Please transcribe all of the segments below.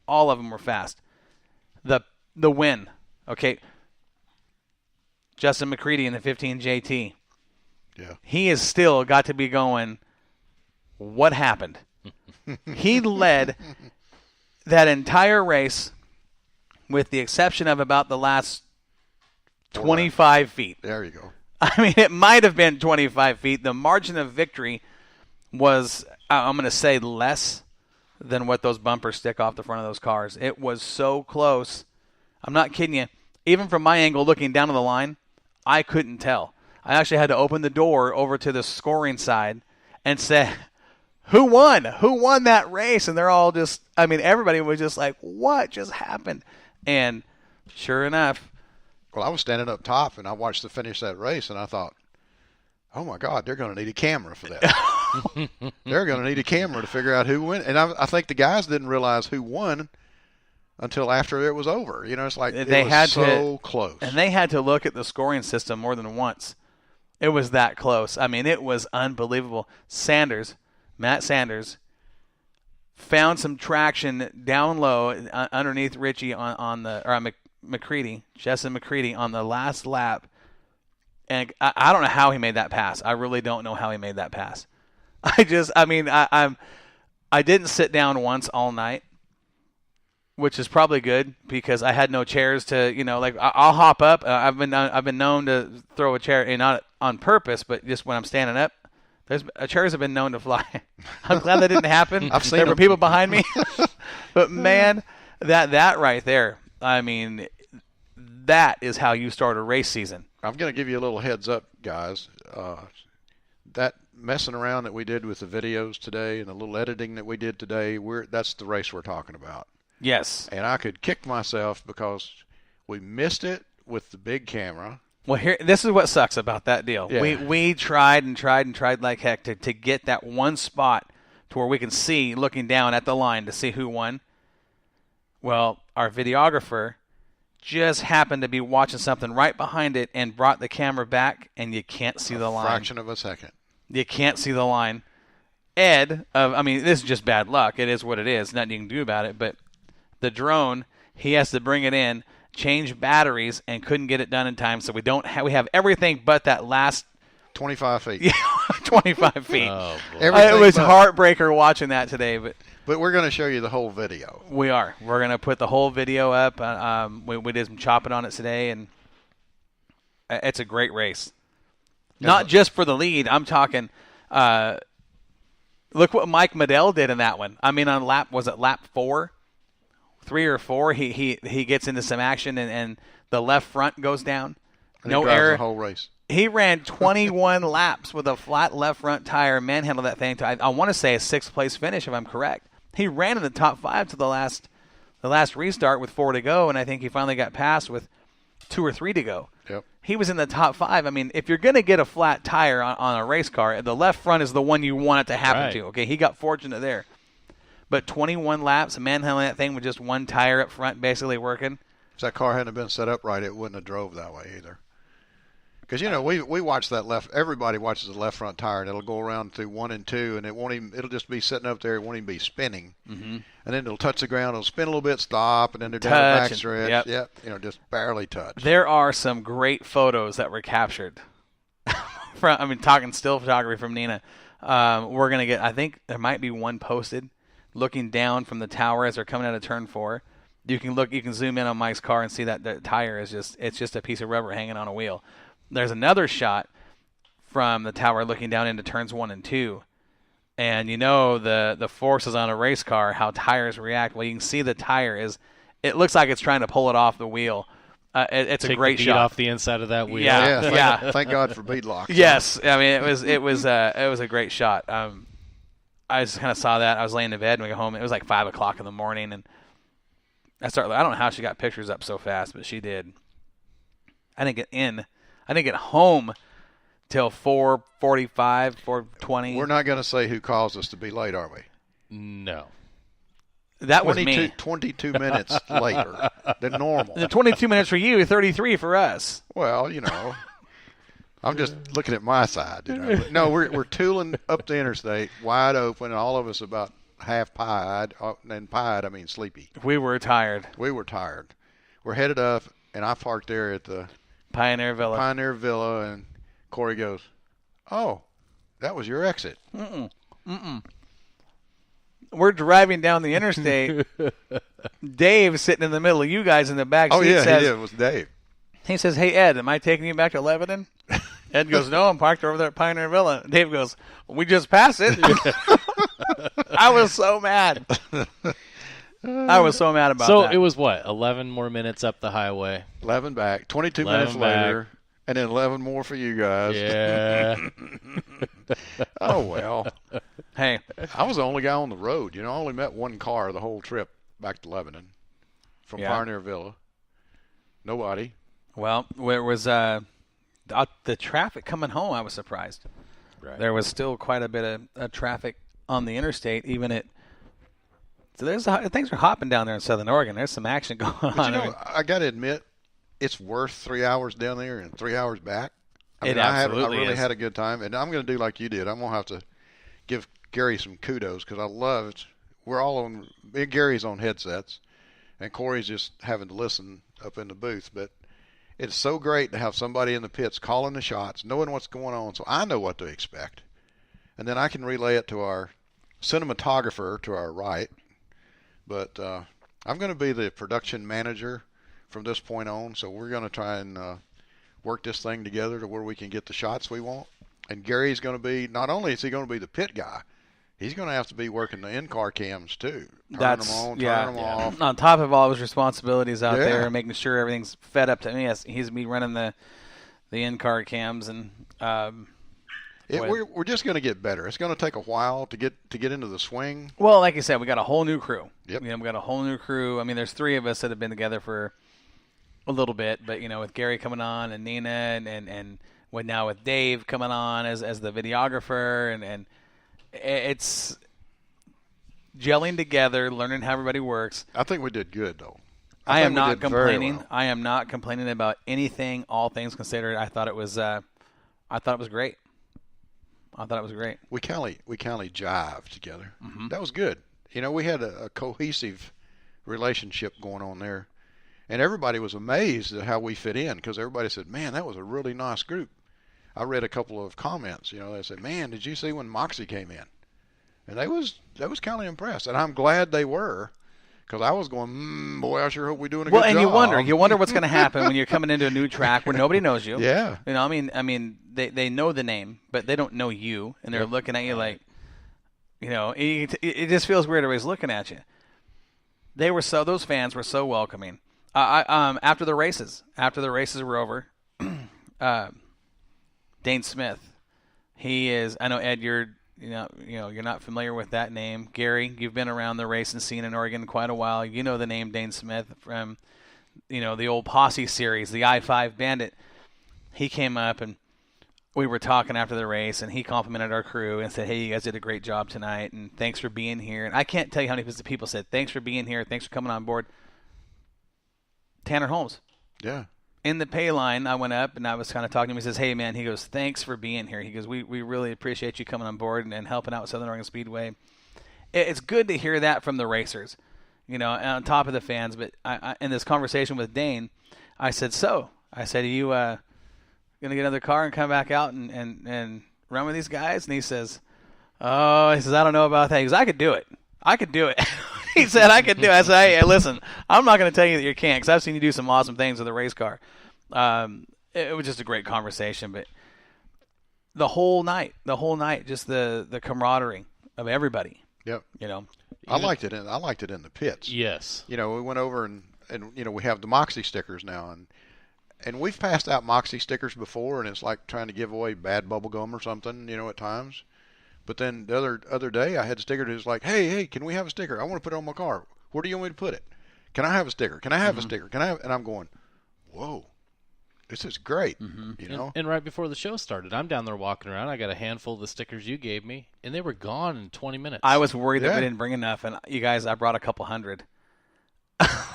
All of them were fast. The win, okay. Justin McCready in the 15 JT. Yeah. He has still got to be going, what happened? He led that entire race with the exception of about the last 25 feet. There you go. I mean, it might have been 25 feet. The margin of victory was, I'm going to say, less than what those bumpers stick off the front of those cars. It was so close. I'm not kidding you. Even from my angle looking down to the line, I couldn't tell. I actually had to open the door over to the scoring side and say, who won? Who won that race? And they're all just, I mean, everybody was just like, what just happened? And sure enough. Well, I was standing up top, and I watched the finish of that race, and I thought, oh, my God, they're going to need a camera for that. They're going to need a camera to figure out who won. And I think the guys didn't realize who won until after it was over. You know, it's like they it was had so close. And they had to look at the scoring system more than once. It was that close. I mean, it was unbelievable. Matt Sanders, found some traction down low underneath Richie McCready, Justin McCready on the last lap. And I don't know how he made that pass. I really don't know how he made that pass. I didn't sit down once all night, which is probably good because I had no chairs to, I'll hop up. I've been known to throw a chair, not on purpose, but just when I'm standing up. Chairs have been known to fly. I'm glad that didn't happen. There were people behind me. But, man, that right there, I mean, that is how you start a race season. I'm going to give you a little heads up, guys. That messing around that we did with the videos today and the little editing that we did today, that's the race we're talking about. Yes. And I could kick myself because we missed it with the big camera. Well, this is what sucks about that deal. Yeah. We tried and tried like heck to get that one spot to where we can see, looking down at the line, to see who won. Well, our videographer just happened to be watching something right behind it and brought the camera back, and you can't see the line. Fraction of a second. You can't see the line. Ed, this is just bad luck. It is what it is. Nothing you can do about it. But the drone, he has to bring it in, change batteries, and couldn't get it done in time. So we have everything but that last 25 feet. Yeah, 25 feet. Oh, boy. It was heartbreaker watching that today, but we're going to show you the whole video. We are. We're going to put the whole video up. We did some chopping on it today, and it's a great race. Not just for the lead. I'm talking. Look what Mike Medell did in that one. I mean, on lap 3 or 4, he gets into some action and the left front goes down. And no he drives error. The whole race. He ran 21 laps with a flat left front tire, manhandled that thing to, I want to say, a 6th place finish if I'm correct. He ran in the top 5 to the last restart with 4 to go, and I think he finally got past with 2 or 3 to go. Yep. He was in the top 5. I mean, if you're going to get a flat tire on a race car, the left front is the one you want it to happen to. Okay, he got fortunate there. But 21 laps, manhandling that thing with just one tire up front basically working. If that car hadn't been set up right, it wouldn't have drove that way either. Because, we watch that everybody watches the left front tire, and it'll go around through 1 and 2, and it'll just be sitting up there. It won't even be spinning. Mm-hmm. And then it'll touch the ground, it'll spin a little bit, stop, and then they're down the back stretch. Yep, just barely touch. There are some great photos that were captured. Talking still photography from Nina. We're going to get, I think there might be one posted looking down from the tower as they're coming out of turn 4. You can zoom in on Mike's car and see that the tire is just a piece of rubber hanging on a wheel. There's another shot from the tower looking down into turns 1 and 2. And the forces on a race car, how tires react. Well, you can see the tire it looks like it's trying to pull it off the wheel. It's a great shot. Take the bead shot off the inside of that wheel. Yeah. Thank God for bead locks. Yes, I mean it was a great shot. I just kind of saw that. I was laying in bed when we got home. It was like 5 o'clock in the morning, and I don't know how she got pictures up so fast, but she did. I didn't get home till 4:45, 4:20. We're not going to say who caused us to be late, are we? No. That was me. 22 minutes later than normal. The 22 minutes for you, 33 for us. Well, I'm just looking at my side. No, we're tooling up the interstate, wide open, and all of us about half pied, and pied I mean sleepy. We were tired. We were tired. We're headed up, and I parked there at the Pioneer Villa, and Corey goes, "Oh, that was your exit." We're driving down the interstate. Dave's sitting in the middle of you guys in the back seat. Oh yeah, says, he did. It was Dave. He says, "Hey Ed, am I taking you back to Lebanon?" Ed goes, "No, I'm parked over there at Pioneer Villa." Dave goes, "We just passed it." I was so mad. I was so mad about that. So it was what, 11 more minutes up the highway? 11 back, 22 11 minutes back. later, and then 11 more for you guys. Yeah. Oh well. Hey, I was the only guy on the road. I only met one car the whole trip back to Lebanon from Pioneer Villa. Nobody. well, where was the traffic coming home? I was surprised. Right. There was still quite a bit of traffic on the interstate, even at. So things are hopping down there in Southern Oregon. There's some action going on. But I got to admit, it's worth 3 hours down there and 3 hours back. I really had a good time, and I'm going to do like you did. I'm going to have to give Gary some kudos because I love it. We're all on. Gary's on headsets, and Corey's just having to listen up in the booth. But it's so great to have somebody in the pits calling the shots, knowing what's going on, so I know what to expect, and then I can relay it to our cinematographer to our right. But I'm going to be the production manager from this point on, so we're going to try and work this thing together to where we can get the shots we want. And Gary's going to be, not only is he going to be the pit guy, he's going to have to be working the in-car cams too. Turning them on, turning them off. On top of all his responsibilities out there, making sure everything's fed up to him. He's me running the in-car cams, and we're just going to get better. It's going to take a while to get into the swing. Well, like you said, we got a whole new crew. Yep. We got a whole new crew. I mean, there's three of us that have been together for a little bit, but with Gary coming on and Nina and now with Dave coming on as the videographer, and it's gelling together, learning how everybody works. I think we did good though. I am not complaining. Well. I am not complaining about anything. All things considered, I thought it was great. I thought it was great. We kind of jived together. Mm-hmm. That was good. We had a cohesive relationship going on there, and everybody was amazed at how we fit in because everybody said, "Man, that was a really nice group." I read a couple of comments. They said, "Man, did you see when Moxie came in?" And they was kind of impressed, and I'm glad they were. Because I was going, boy, I sure hope we're doing a good job. Well, and you wonder what's going to happen when you're coming into a new track where nobody knows you. Yeah. I mean, they know the name, but they don't know you, and they're looking at you like, it just feels weird. Everybody's looking at you. Those fans were so welcoming. After the races were over, Dane Smith, he is. I know Ed, you're not familiar with that name. Gary, you've been around the racing scene in Oregon quite a while. You know the name Dane Smith from, the old Posse series, the I-5 Bandit. He came up and we were talking after the race, and he complimented our crew and said, "Hey, you guys did a great job tonight, and thanks for being here." And I can't tell you how many people said, "Thanks for being here. Thanks for coming on board." Tanner Holmes. Yeah. In the pay line, I went up and I was kind of talking to him. He says, "Hey, man," he goes, "thanks for being here." He goes, we really appreciate you coming on board and helping out with Southern Oregon Speedway. It's good to hear that from the racers, on top of the fans. But I in this conversation with Dane, I said, "Are you going to get another car and come back out and run with these guys?" And he says, "I don't know about that." He goes, I could do it. He said, "I could do it." I said, "Hey, listen, I'm not going to tell you that you can't because I've seen you do some awesome things with a race car." It was just a great conversation, but the whole night, just the camaraderie of everybody. Yep. I liked it in the pits. Yes. We went over and we have the Moxie stickers now, and we've passed out Moxie stickers before, and it's like trying to give away bad bubble gum or something, at times. But then the other day, I had a sticker that was like, hey, can we have a sticker? I want to put it on my car. Where do you want me to put it? Can I have a sticker? Can I have a sticker? And I'm going, whoa, this is great. And right before the show started, I'm down there walking around. I got a handful of the stickers you gave me, and they were gone in 20 minutes. I was worried that we didn't bring enough, and you guys, I brought a couple hundred.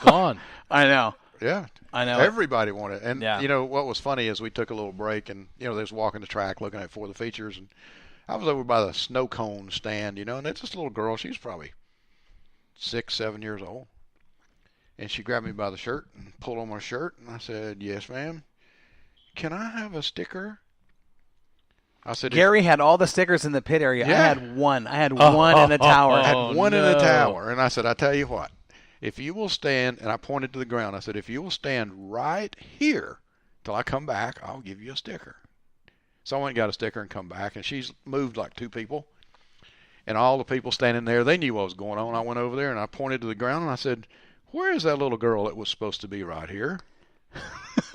Gone. I know. Yeah. I know. Everybody wanted it. And, what was funny is we took a little break, and, they was walking the track looking at for the features, and I was over by the snow cone stand, and it's this little girl. She was probably 6, 7 years old. And she grabbed me by the shirt and pulled on my shirt. And I said, yes, ma'am. Can I have a sticker? I said, Gary had all the stickers in the pit area. Yeah. I had one. I had one in the tower. I had one in the no. tower. And I said, I tell you what, if you will stand, and I pointed to the ground, I said, if you will stand right here till I come back, I'll give you a sticker. So I went and got a sticker and come back, and she's moved like 2 people. And all the people standing there, they knew what was going on. I went over there, and I pointed to the ground, and I said, where is that little girl that was supposed to be right here?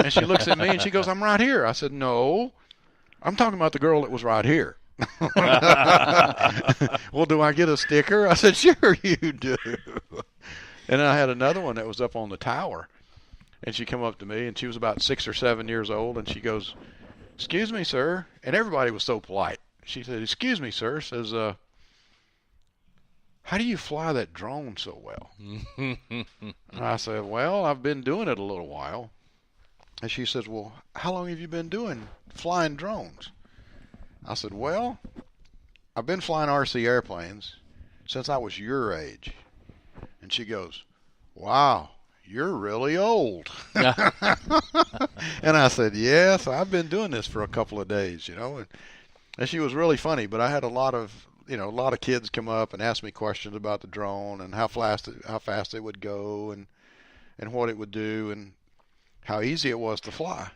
And she looks at me, and she goes, I'm right here. I said, no, I'm talking about the girl that was right here. Well, do I get a sticker? I said, sure you do. And then I had another one that was up on the tower, and she come up to me, and she was about 6 or 7 years old, and she goes, excuse me, sir. And everybody was so polite. She said, excuse me, sir. Says, how do you fly that drone so well? And I said, well, I've been doing it a little while. And she says, well, how long have you been doing flying drones? I said, well, I've been flying RC airplanes since I was your age. And she goes, wow, you're really old. And I said, yes, I've been doing this for a couple of days, you know. And she was really funny, but I had a lot of kids come up and ask me questions about the drone and how fast it would go and what it would do and how easy it was to fly.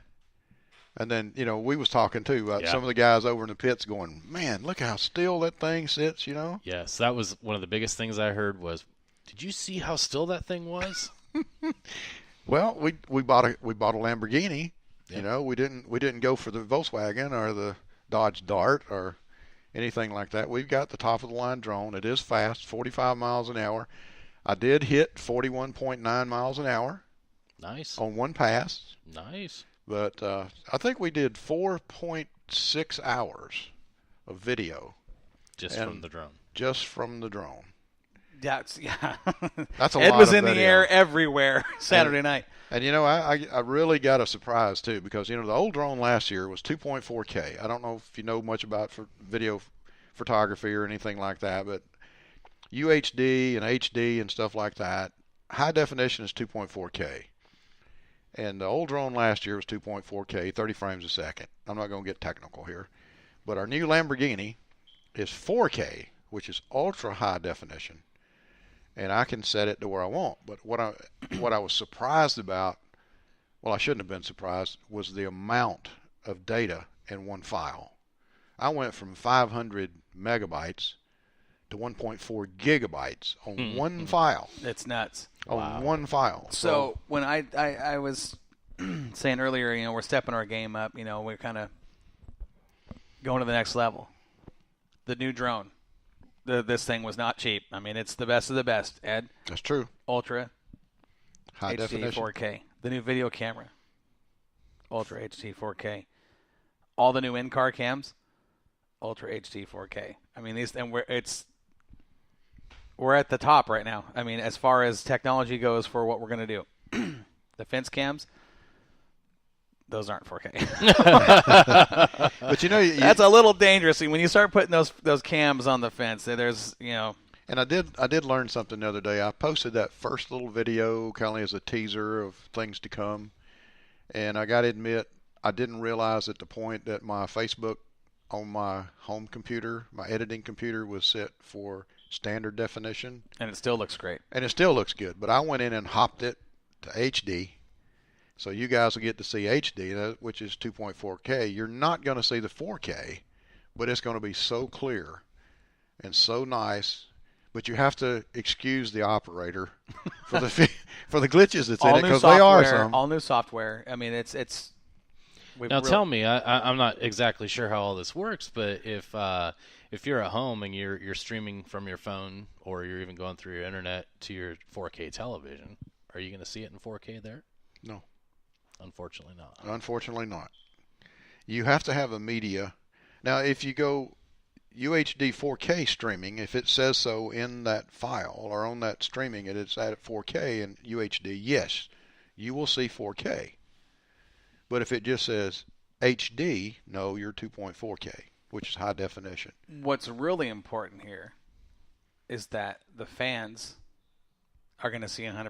And then, you know, we was talking too about some of the guys over in the pits going, man, look how still that thing sits, you know. Yes, that was one of the biggest things I heard was, did you see how still that thing was? Well, we bought a Lamborghini. Yeah. You know, we didn't go for the Volkswagen or the Dodge Dart or anything like that. We've got the top of the line drone. It is fast, 45 miles an hour. I did hit 41.9 miles an hour. Nice. On one pass. Nice. But I think we did 4.6 hours of video. Just from the drone. Just from the drone. That's That's a Ed lot was of in the video. air everywhere Saturday night. And, you know, I really got a surprise, too, because, you know, the old drone last year was 2.4K. I don't know if you know much about video photography or anything like that, but UHD and HD and stuff like that, high definition is 2.4K. And the old drone last year was 2.4K, 30 frames a second. I'm not going to get technical here. But our new Lamborghini is 4K, which is ultra high definition. And I can set it to where I want. But what I was surprised about, well, I shouldn't have been surprised, was the amount of data in one file. I went from 500 megabytes to 1.4 gigabytes on one file. It's nuts. On one file. So when I was saying earlier, you know, we're stepping our game up. You know, we're kind of going to the next level. The new drone. This thing was not cheap. I mean, it's the best of the best, Ed. That's true. Ultra High HD definition. 4K. The new video camera. Ultra HD 4K. All the new in-car cams. Ultra HD 4K. I mean, we're at the top right now. I mean, as far as technology goes for what we're going to do. The fence cams, those aren't 4K. But, you know, that's a little dangerous. When you start putting those cams on the fence, there's, you know. And I did learn something the other day. I posted that first little video kind of as a teaser of things to come. And I got to admit, I didn't realize at the point that my Facebook on my home computer, my editing computer, was set for standard definition. And it still looks great. And it still looks good. But I went in and hopped it to HD. So you guys will get to see HD, which is 2.4K. You're not going to see the 4K, but it's going to be so clear and so nice. But you have to excuse the operator for the glitches that's in it, because they are some. All new software. I mean, it's. Now tell me, I'm not exactly sure how all this works, but if you're at home and you're streaming from your phone, or you're even going through your internet to your 4K television, are you going to see it in 4K there? No. Unfortunately not. Unfortunately not. You have to have a media. Now, if you go UHD 4K streaming, if it says so in that file or on that streaming, it's at 4K and UHD, yes, you will see 4K. But if it just says HD, no, you're 2.4K, which is high definition. What's really important here is that the fans are going to see 100%